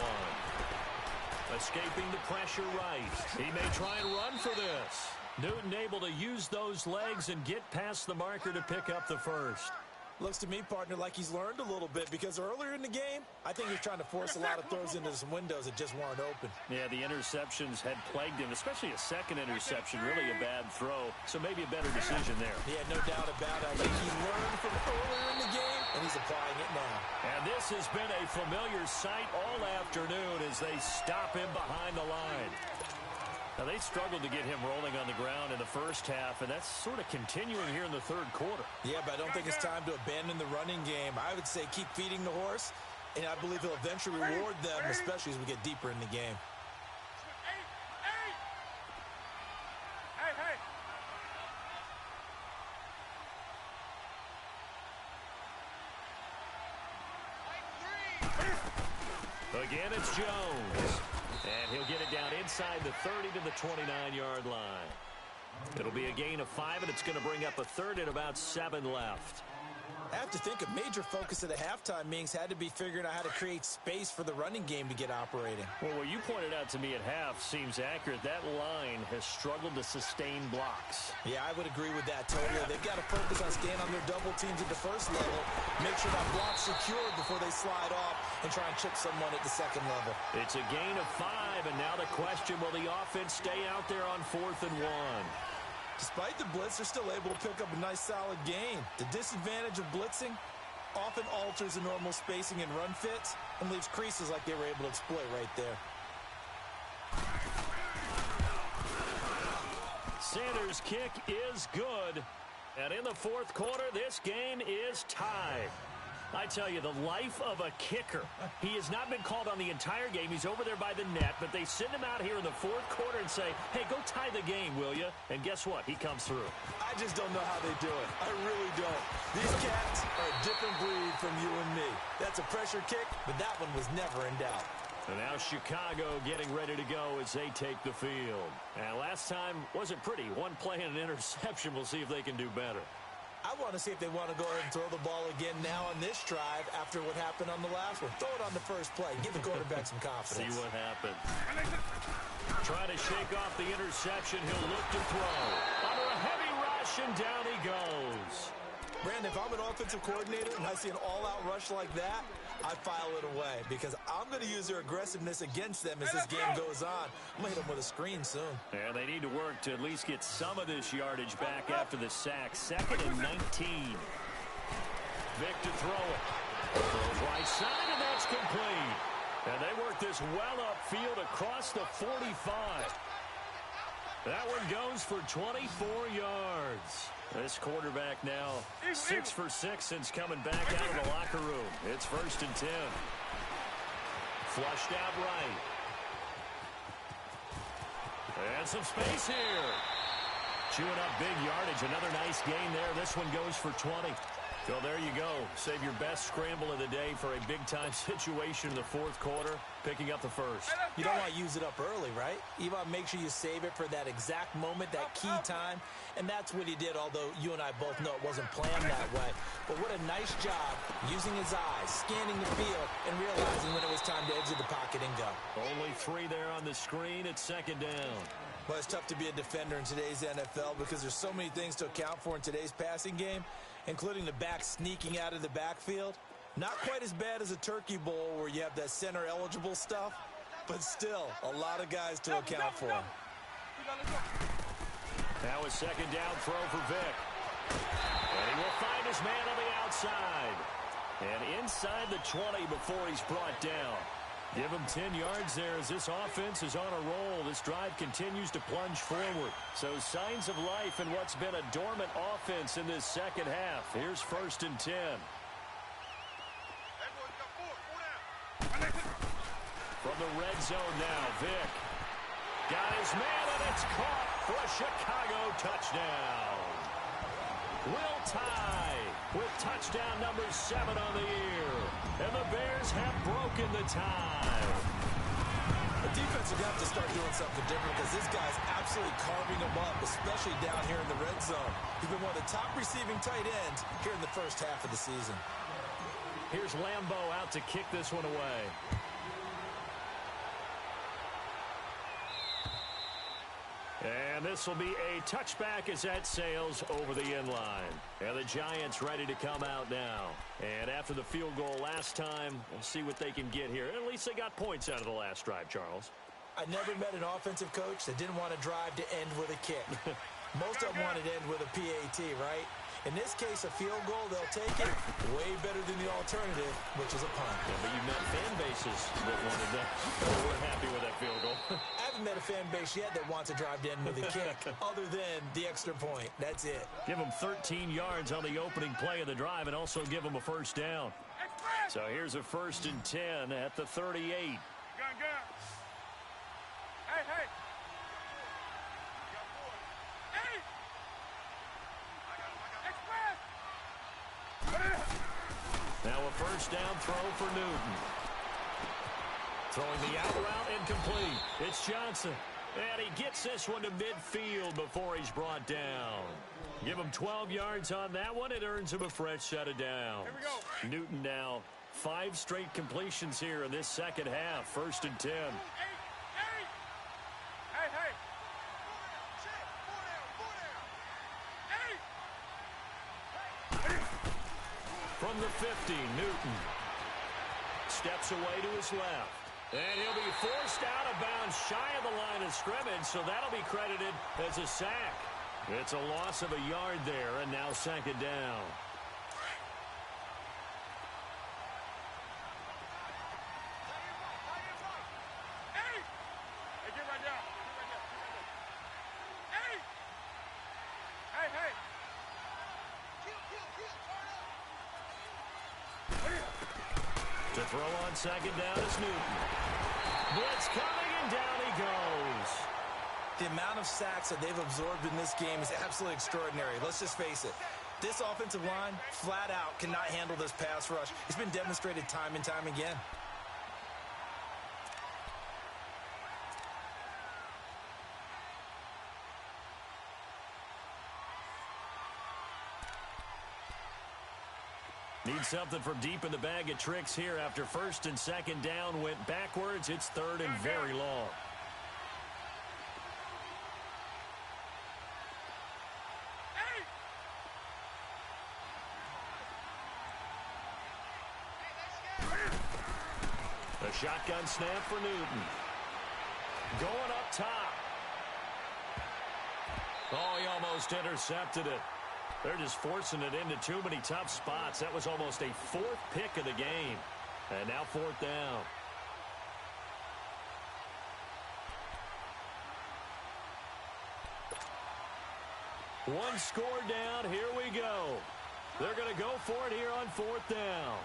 Escaping the pressure right. He may try and run for this. Newton able to use those legs and get past the marker to pick up the first. Looks to me, partner, like he's learned a little bit because earlier in the game, I think he was trying to force a lot of throws into some windows that just weren't open. Yeah, the interceptions had plagued him, especially a second interception, really a bad throw. So maybe a better decision there. Yeah, no doubt about it. I think he learned from earlier in the game, and he's applying it now. And this has been a familiar sight all afternoon as they stop him behind the line. Now, they struggled to get him rolling on the ground in the first half, and that's sort of continuing here in the 3rd quarter. Yeah, but I don't think it's time to abandon the running game. I would say keep feeding the horse, and I believe he'll eventually reward them, especially as we get deeper in the game. Hey, hey. Again, it's Jones. And he'll get it down inside the 30 to the 29-yard line. It'll be a gain of 5, and it's going to bring up a 3rd and about 7 left. I have to think a major focus of the halftime meetings had to be figuring out how to create space for the running game to get operating. Well, what you pointed out to me at half seems accurate. That line has struggled to sustain blocks. Yeah, I would agree with that totally. They've got to focus on staying on their double teams at the first level, make sure that block's secured before they slide off and try and chip someone at the second level. It's a gain of 5, and now the question, will the offense stay out there on 4th and 1? Despite the blitz, they're still able to pick up a nice solid gain. The disadvantage of blitzing often alters the normal spacing and run fits and leaves creases like they were able to exploit right there. Sanders' kick is good. And in the 4th quarter, this game is tied. I tell you, the life of a kicker. He has not been called on the entire game. He's over there by the net, but they send him out here in the 4th quarter and say, hey, go tie the game, will you? And guess what? He comes through. I just don't know how they do it. I really don't. These cats are a different breed from you and me. That's a pressure kick, but that one was never in doubt. And now Chicago getting ready to go as they take the field. And last time wasn't pretty. One play and an interception. We'll see if they can do better. I want to see if they want to go ahead and throw the ball again now on this drive after what happened on the last one. Throw it on the first play. Give the quarterback some confidence. See what happens. Trying to shake off the interception. He'll look to throw. Under a heavy rush, and down he goes. Brandon, if I'm an offensive coordinator and I see an all-out rush like that, I file it away because I'm going to use their aggressiveness against them as this game goes on. I'm going to hit them with a screen soon. And they need to work to at least get some of this yardage back after the sack. 2nd and 19. Vic to throw it. Throws right side, and that's complete. And they work this well upfield across the 45. That one goes for 24 yards. This quarterback now 6 for 6 since coming back out of the locker room. It's 1st and 10. Flushed out right. And some space here. Chewing up big yardage. Another nice gain there. This one goes for 20. So there you go. Save your best scramble of the day for a big-time situation in the 4th quarter, picking up the first. You don't want to use it up early, right? You want to make sure you save it for that exact moment, that key time. And that's what he did, although you and I both know it wasn't planned that way. But what a nice job using his eyes, scanning the field, and realizing when it was time to exit the pocket and go. Only 3 there on the screen. It's 2nd down. Well, it's tough to be a defender in today's NFL because there's so many things to account for in today's passing game, including the back sneaking out of the backfield. Not quite as bad as a turkey bowl where you have that center-eligible stuff, but still a lot of guys to account for. Now a 2nd down throw for Vic. And he will find his man on the outside. And inside the 20 before he's brought down. Give him 10 yards there as this offense is on a roll. This drive continues to plunge forward. So signs of life in what's been a dormant offense in this second half. Here's 1st and 10. From the red zone now, Vic. Got his man, and it's caught for a Chicago touchdown. Will tie with touchdown number 7 on the year. And the Bears have broken the tie. The defense will have to start doing something different because this guy's absolutely carving them up, especially down here in the red zone. He's been one of the top receiving tight ends here in the first half of the season. Here's Lambeau out to kick this one away. And this will be a touchback as that sails over the end line. And the Giants ready to come out now. And after the field goal last time, we'll see what they can get here. At least they got points out of the last drive, Charles. I never met an offensive coach that didn't want to drive to end with a kick. Most of them wanted to end with a PAT, right? In this case, a field goal, they'll take it way better than the alternative, which is a punt. Yeah, but you've met fan bases that wanted that. We're happy with that field goal. I haven't met a fan base yet that wants to drive to end with a kick, other than the extra point. That's it. Give them 13 yards on the opening play of the drive and also give them a 1st down. So here's a 1st and 10 at the 38. Gun. Hey. Now a 1st down throw for Newton. Throwing the out route incomplete. It's Johnson. And he gets this one to midfield before he's brought down. Give him 12 yards on that one. It earns him a fresh set of downs. Here we go. Newton now 5 straight completions here in this second half. 1st and 10. Hey. From the 50, Newton steps away to his left. And he'll be forced out of bounds shy of the line of scrimmage, so that'll be credited as a sack. It's a loss of a yard there, and now 2nd down. Hey, get right down. Hey. To throw on 2nd down is Newton. Blitz coming, and down he goes. The amount of sacks that they've absorbed in this game is absolutely extraordinary. Let's just face it. This offensive line, flat out, cannot handle this pass rush. It's been demonstrated time and time again. Need something from deep in the bag of tricks here after 1st and 2nd down went backwards. It's 3rd and very long. A shotgun snap for Newton. Going up top. Oh, he almost intercepted it. They're just forcing it into too many tough spots. That was almost a 4th pick of the game. And now 4th down. One score down. Here we go. They're going to go for it here on 4th down.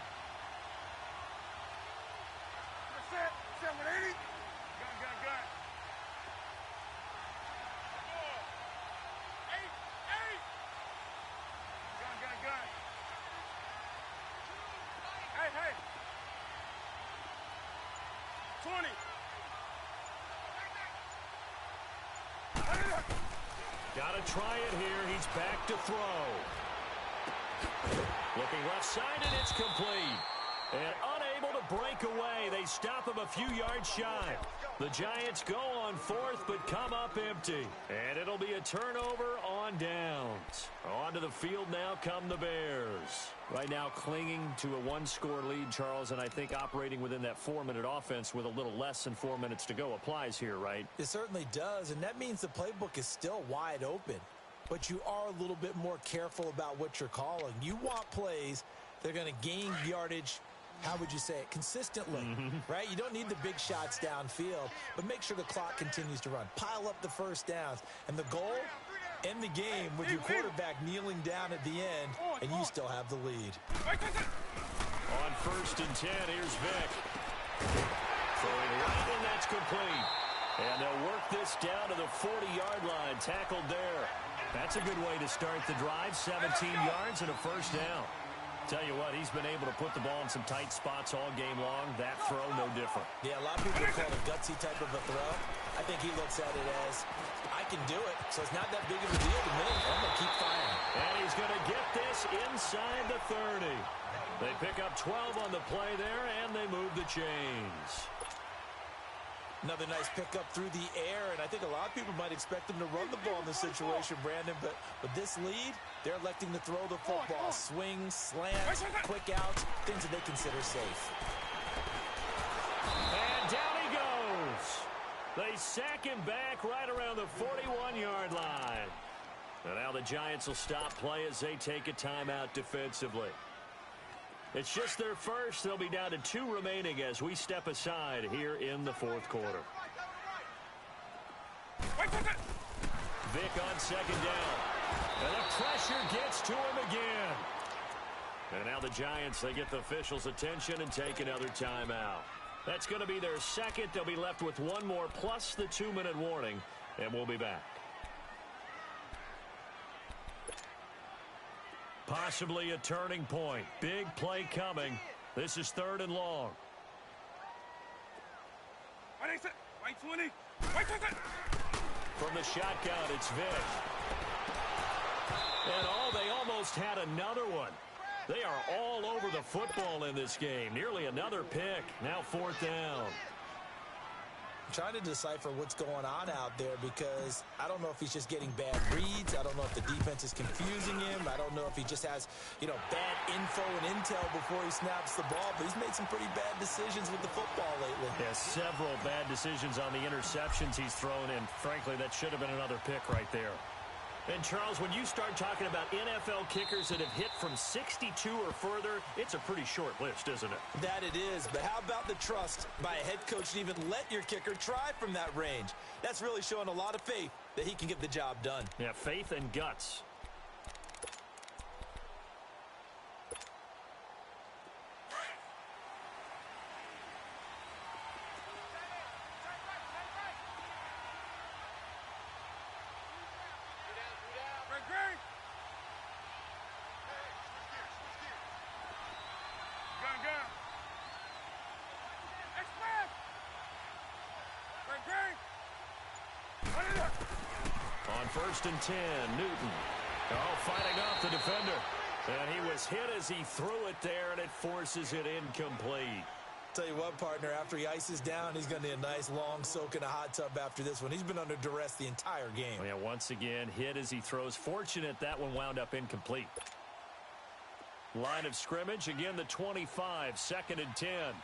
20. Got to try it here. He's back to throw. Looking left side, and it's complete. And unable to break away. They stop him a few yards shy. The Giants go on fourth, but come up empty. And it'll be a turnover on downs. Onto the field now come the Bears. Right now clinging to a one-score lead, Charles, and I think operating within that 4-minute offense with a little less than 4 minutes to go applies here, right? It certainly does, and that means the playbook is still wide open. But you are a little bit more careful about what you're calling. You want plays that are going to gain yardage, how would you say it, consistently, right? You don't need the big shots downfield, but make sure the clock continues to run. Pile up the first downs. And the goal, end the game with your quarterback kneeling down at the end, and you still have the lead. On 1st and 10, here's Vick. Throwing right, and that's complete. And they'll work this down to the 40-yard line, tackled there. That's a good way to start the drive, 17 yards and a first down. Tell you what, he's been able to put the ball in some tight spots all game long. That throw, no different. Yeah, a lot of people call it a gutsy type of a throw. I think he looks at it as, I can do it, so it's not that big of a deal to me. I'm going to keep firing. And he's going to get this inside the 30. They pick up 12 on the play there, and they move the chains. Another nice pickup through the air, and I think a lot of people might expect them to run the ball in this situation, Brandon, but with this lead, they're electing to throw the football. Swings, slants, quick outs, things that they consider safe. And down he goes. They sack him back right around the 41-yard line. And now the Giants will stop play as they take a timeout defensively. It's just their first. They'll be down to 2 remaining as we step aside here in the 4th quarter. Vick on 2nd down. And the pressure gets to him again. And now the Giants, they get the officials' attention and take another timeout. That's going to be their second. They'll be left with 1 more plus the 2-minute warning, and we'll be back. Possibly a turning point. Big play coming. This is 3rd and long. From the shotgun, it's Vick. And they almost had another one. They are all over the football in this game. Nearly another pick. Now 4th down. I'm trying to decipher what's going on out there because I don't know if he's just getting bad reads. I don't know if the defense is confusing him. I don't know if he just has, bad info and intel before he snaps the ball. But he's made some pretty bad decisions with the football lately. Yeah, several bad decisions on the interceptions he's thrown in. Frankly, that should have been another pick right there. And, Charles, when you start talking about NFL kickers that have hit from 62 or further, it's a pretty short list, isn't it? That it is. But how about the trust by a head coach to even let your kicker try from that range? That's really showing a lot of faith that he can get the job done. Yeah, faith and guts. On 1st and 10, Newton. Fighting off the defender. And he was hit as he threw it there, and it forces it incomplete. Tell you what, partner, after he ices down, he's going to need a nice long soak in a hot tub after this one. He's been under duress the entire game. Yeah, once again, hit as he throws. Fortunate that one wound up incomplete. Line of scrimmage, again the 25, 2nd and 10.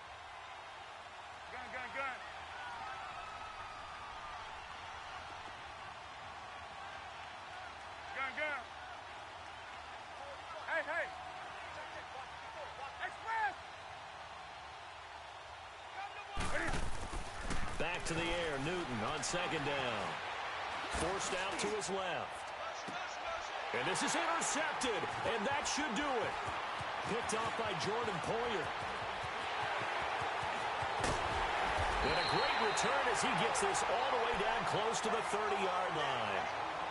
Gun. Hey. Express. Back to the air, Newton on 2nd down. Forced out to his left. And this is intercepted, and that should do it. Picked off by Jordan Poyer. And a great return as he gets this all the way down close to the 30-yard line.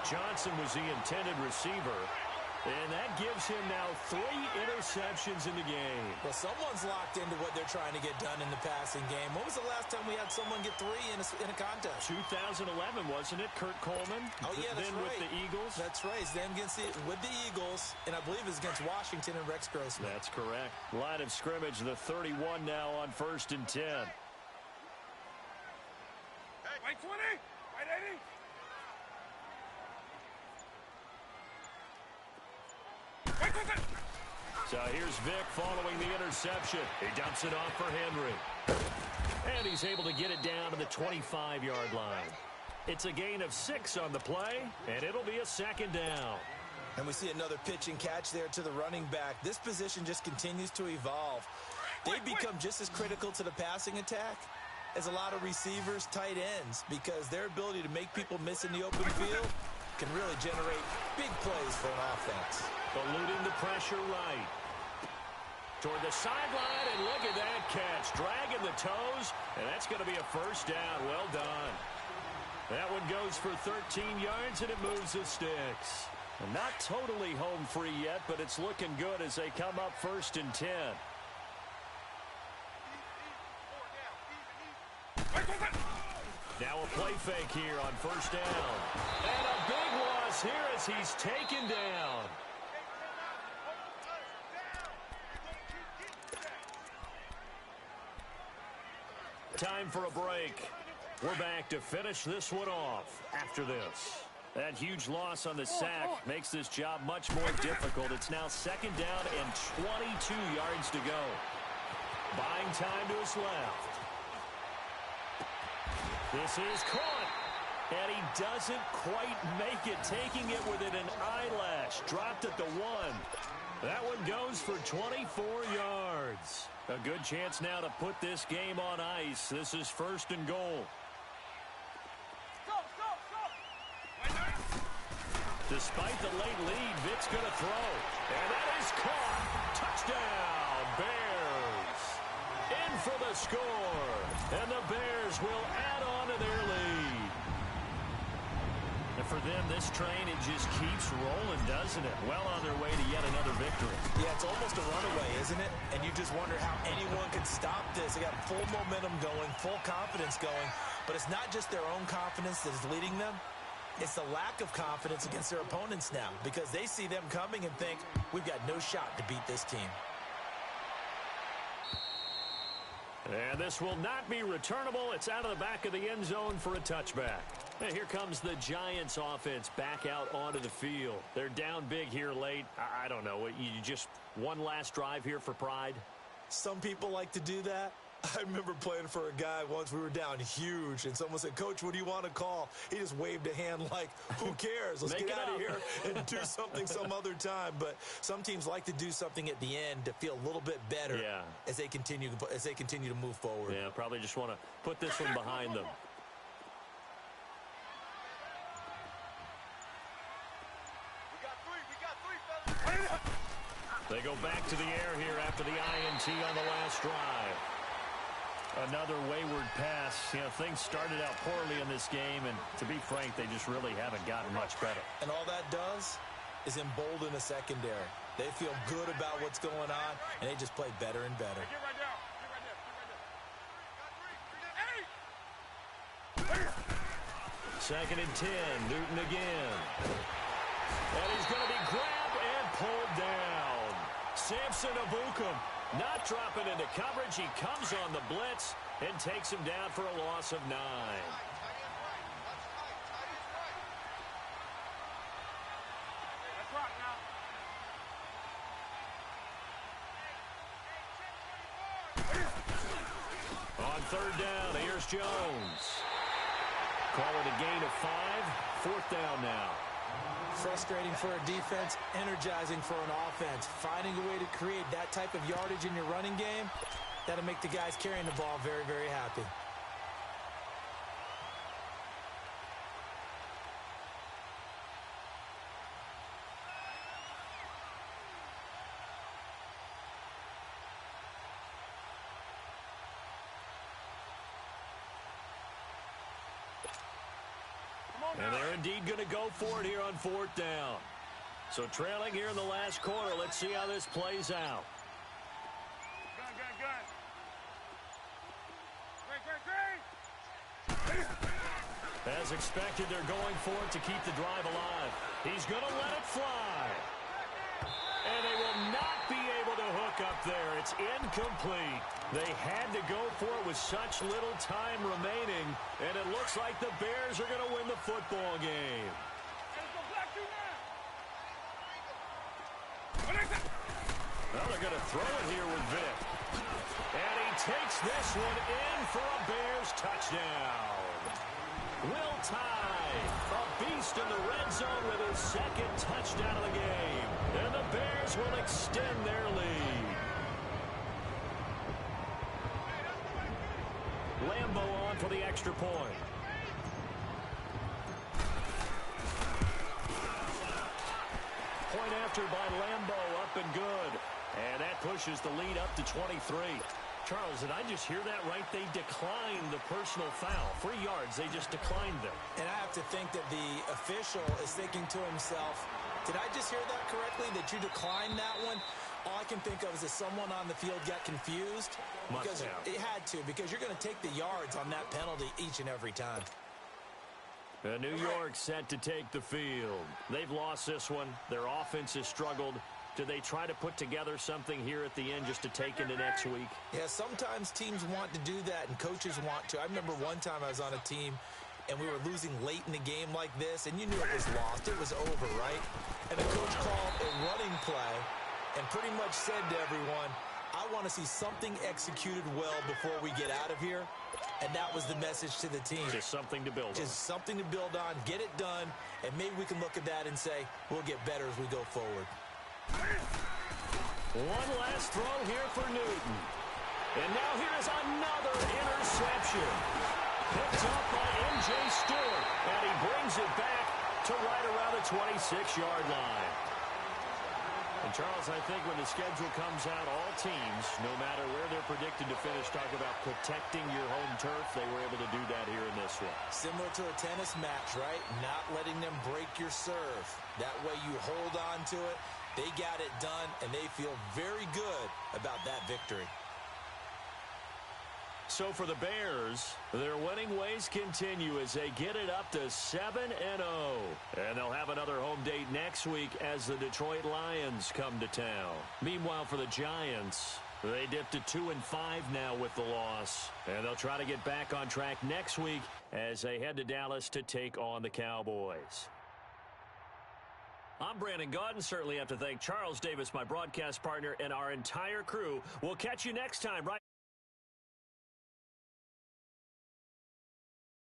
Johnson was the intended receiver. And that gives him now 3 interceptions in the game. Well, someone's locked into what they're trying to get done in the passing game. When was the last time we had someone get 3 in a contest? 2011, wasn't it? Kurt Coleman. Oh, yeah, that's then right. with the Eagles. That's right. Then with the Eagles, and I believe it's against Washington and Rex Grossman. That's correct. Line of scrimmage, the 31 now on 1st and 10. Hey, white 20, white 80. So here's Vic following the interception. He dumps it off for Henry. And he's able to get it down to the 25-yard line. It's a gain of 6 on the play, and it'll be a 2nd down. And we see another pitch and catch there to the running back. This position just continues to evolve. They become just as critical to the passing attack as a lot of receivers, tight ends, because their ability to make people miss in the open field can really generate big plays for an offense. Eluding the pressure right. Toward the sideline, and look at that catch. Dragging the toes, and that's going to be a 1st down. Well done. That one goes for 13 yards, and it moves the sticks. And not totally home free yet, but it's looking good as they come up 1st and 10. Now a play fake here on 1st down. And a big loss here as he's taken down. Time for a break. We're back to finish this one off after this. That huge loss on the sack makes this job much more difficult. It's now 2nd down and 22 yards to go. Buying time to his left. This is caught. And he doesn't quite make it, taking it within an eyelash. Dropped at the 1. That one goes for 24 yards. A good chance now to put this game on ice. This is 1st and goal. Despite the late lead, Vic's going to throw. And that is caught. Touchdown, Bears. In for the score. And the Bears will add on to their lead. And for them, this train, it just keeps rolling, doesn't it? Well on their way to yet another victory. Yeah, it's almost a runaway, isn't it? And you just wonder how anyone could stop this. They got full momentum going, full confidence going. But it's not just their own confidence that is leading them. It's the lack of confidence against their opponents now, because they see them coming and think, we've got no shot to beat this team. And this will not be returnable. It's out of the back of the end zone for a touchback. And here comes the Giants offense back out onto the field. They're down big here late. I don't know. You just one last drive here for pride? Some people like to do that. I remember playing for a guy once. We were down huge, and someone said, Coach, what do you want to call? He just waved a hand like, who cares? Let's get out of here and do something some other time. But some teams like to do something at the end to feel a little bit better as they continue to move forward. Yeah, probably just want to put this one behind them. They go back to the air here after the INT on the last drive. Another wayward pass. You know, things started out poorly in this game, and to be frank, they just really haven't gotten much better. And all that does is embolden the secondary. They feel good about what's going on, and they just play better and better. Get right down. 2nd and 10. Newton again. And he's going to be grabbed and pulled down. Samson Abukum not dropping into coverage. He comes on the blitz and takes him down for a loss of 9. That's right now. On 3rd down, here's Jones. Call it a gain of 5. 4th down now. Frustrating for a defense, energizing for an offense. Finding a way to create that type of yardage in your running game, that'll make the guys carrying the ball very, very happy. And they're indeed going to go for it here on 4th down. So trailing here in the last quarter. Let's see how this plays out. Gun. Great. As expected, they're going for it to keep the drive alive. He's going to let it fly. And they will not be able to hook up there. It's incomplete. They had to go for it with such little time remaining, and it looks like the Bears are going to win the football game. Well, they're going to throw it here with Vic. And he takes this one in for a Bears touchdown. Will Tye, a beast in the red zone with his second touchdown of the game. And the Bears will extend their lead. Lambo on for the extra point. Point after by Lambo, up and good. And that pushes the lead up to 23. Charles, did I just hear that right? They declined the personal foul. 3 yards, they just declined them. And I have to think that the official is thinking to himself, did I just hear that correctly, that you declined that one? All I can think of is that someone on the field got confused. Because it had to, because you're going to take the yards on that penalty each and every time. New York set to take the field. They've lost this one. Their offense has struggled. Do they try to put together something here at the end just to take into next week? Yeah, sometimes teams want to do that and coaches want to. I remember one time I was on a team and we were losing late in the game like this, and you knew it was lost. It was over, right? And the coach called a running play and pretty much said to everyone, I want to see something executed well before we get out of here. And that was the message to the team. Just something to build on. Just something to build on, get it done, and maybe we can look at that and say, we'll get better as we go forward. One last throw here for Newton. And now here's another interception. Picked up by M.J. Stewart. And he brings it back to right around the 26-yard line. And, Charles, I think when the schedule comes out, all teams, no matter where they're predicted to finish, talk about protecting your home turf. They were able to do that here in this one. Similar to a tennis match, right? Not letting them break your serve. That way you hold on to it. They got it done, and they feel very good about that victory. So for the Bears, their winning ways continue as they get it up to 7-0. And they'll have another home date next week as the Detroit Lions come to town. Meanwhile, for the Giants, they dipped to 2-5 now with the loss. And they'll try to get back on track next week as they head to Dallas to take on the Cowboys. I'm Brandon Gaudin. Certainly have to thank Charles Davis, my broadcast partner, and our entire crew. We'll catch you next time right